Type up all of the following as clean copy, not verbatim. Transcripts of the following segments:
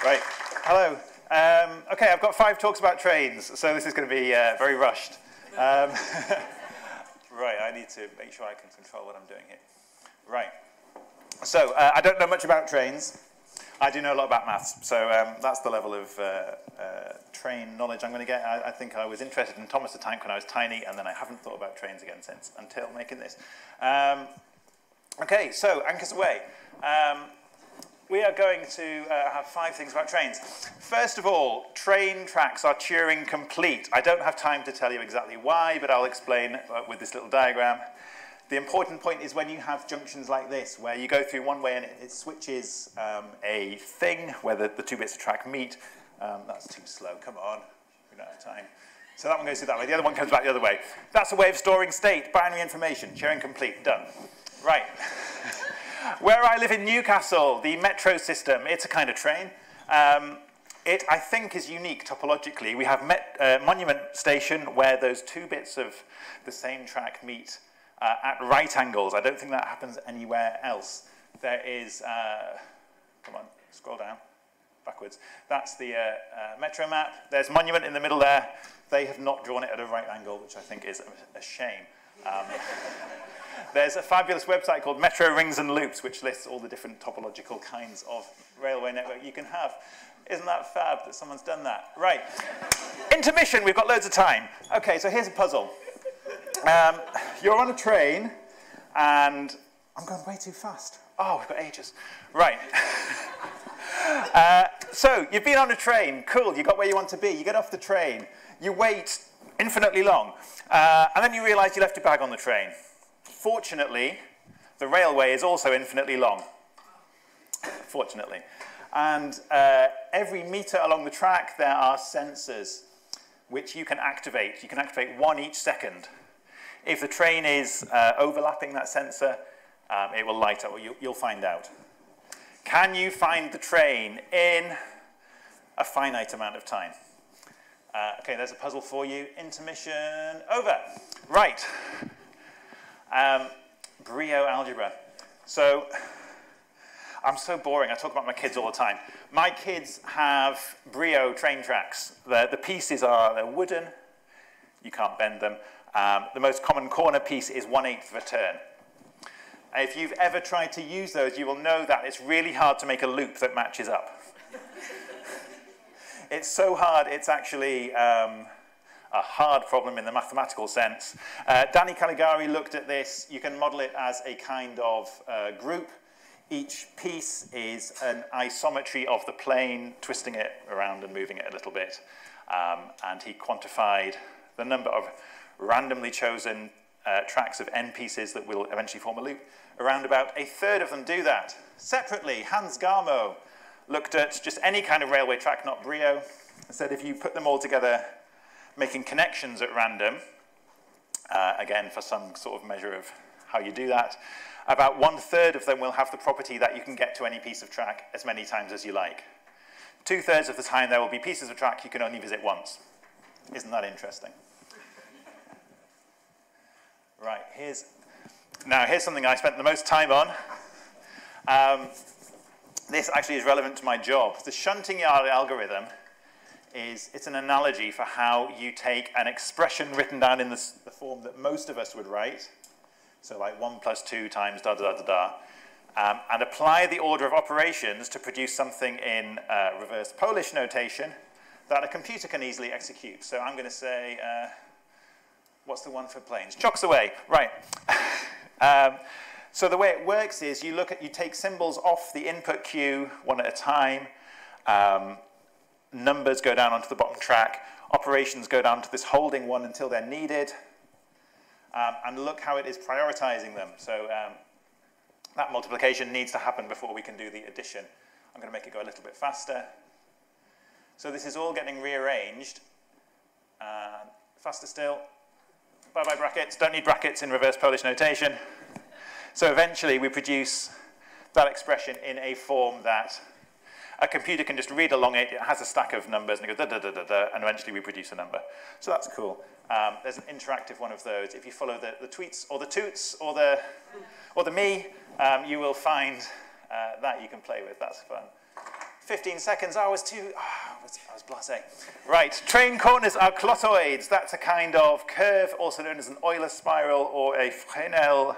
Right, hello. Okay, I've got 5 talks about trains, so this is going to be very rushed. Right, I need to make sure I can control what I'm doing here. Right, so I don't know much about trains. I do know a lot about maths, so that's the level of train knowledge I'm going to get. I think I was interested in Thomas the Tank when I was tiny, and then I haven't thought about trains again since, until making this. Okay, so anchors away. We are going to have 5 things about trains. First of all, train tracks are Turing complete. I don't have time to tell you exactly why, but I'll explain with this little diagram. The important point is when you have junctions like this, where you go through one way and it switches a thing where the 2 bits of track meet. That's too slow, come on, we don't have time. So that one goes through that way, the other one comes back the other way. That's a way of storing state, binary information, Turing complete, done. Right. Where I live in Newcastle, the metro system, it's a kind of train. It, I think, is unique topologically. We have Monument Station where those 2 bits of the same track meet at right angles. I don't think that happens anywhere else. There is, come on, scroll down, backwards. That's the metro map. There's Monument in the middle there. They have not drawn it at a right angle, which I think is a shame. There's a fabulous website called Metro Rings and Loops, which lists all the different topological kinds of railway network you can have. Isn't that fab that someone's done that? Right. Intermission, we've got loads of time. Okay, so here's a puzzle. You're on a train, and I'm going way too fast. Oh, we've got ages. Right. So you've been on a train. Cool, you got where you want to be. You get off the train. You wait infinitely long. And then you realize you left your bag on the train. Fortunately, the railway is also infinitely long. Fortunately. And every meter along the track, there are sensors which you can activate. You can activate 1 each second. If the train is overlapping that sensor, it will light up, or you'll find out. Can you find the train in a finite amount of time? Okay, there's a puzzle for you. Intermission over. Right. Brio algebra. So, I'm so boring. I talk about my kids all the time. My kids have Brio train tracks. The pieces they're wooden. You can't bend them. The most common corner piece is 1/8 of a turn. If you've ever tried to use those, you will know that it's really hard to make a loop that matches up. It's so hard, it's actually a hard problem in the mathematical sense. Danny Caligari looked at this. You can model it as a kind of group. Each piece is an isometry of the plane, twisting it around and moving it a little bit. And he quantified the number of randomly chosen tracks of n pieces that will eventually form a loop. Around about 1/3 of them do that. Separately, Hans Garmo looked at just any kind of railway track, not Brio, and said if you put them all together, making connections at random, again, for some sort of measure of how you do that, about 1/3 of them will have the property that you can get to any piece of track as many times as you like. 2/3 of the time, there will be pieces of track you can only visit once. Isn't that interesting? Right, here's something I spent the most time on. This actually is relevant to my job. The shunting yard algorithm it's an analogy for how you take an expression written down in the form that most of us would write, so like 1 + 2 times da da da da da, and apply the order of operations to produce something in reverse Polish notation that a computer can easily execute. So I'm going to say, what's the one for planes? Chocks away, right. So the way it works is you take symbols off the input queue one at a time. Numbers go down onto the bottom track. Operations go down to this holding one until they're needed. And look how it is prioritizing them. So that multiplication needs to happen before we can do the addition. I'm going to make it go a little bit faster. So this is all getting rearranged. Faster still. Bye-bye brackets. Don't need brackets in reverse Polish notation. So eventually we produce that expression in a form that a computer can just read along it. It has a stack of numbers and it goes da da da da da, and eventually we produce a number. So that's cool. There's an interactive one of those. If you follow the tweets or the toots or the me, you will find that you can play with. That's fun. 15 seconds. I was blasé. Right, train corners are clotoids. That's a kind of curve, also known as an Euler spiral or a Fresnel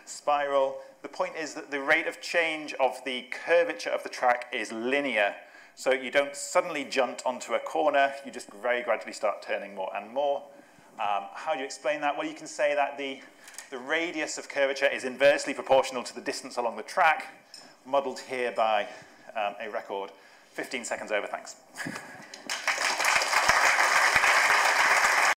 spiral. The point is that the rate of change of the curvature of the track is linear. So you don't suddenly jump onto a corner, you just very gradually start turning more and more. How do you explain that? Well, you can say that the radius of curvature is inversely proportional to the distance along the track, modeled here by a record. 15 seconds over, thanks.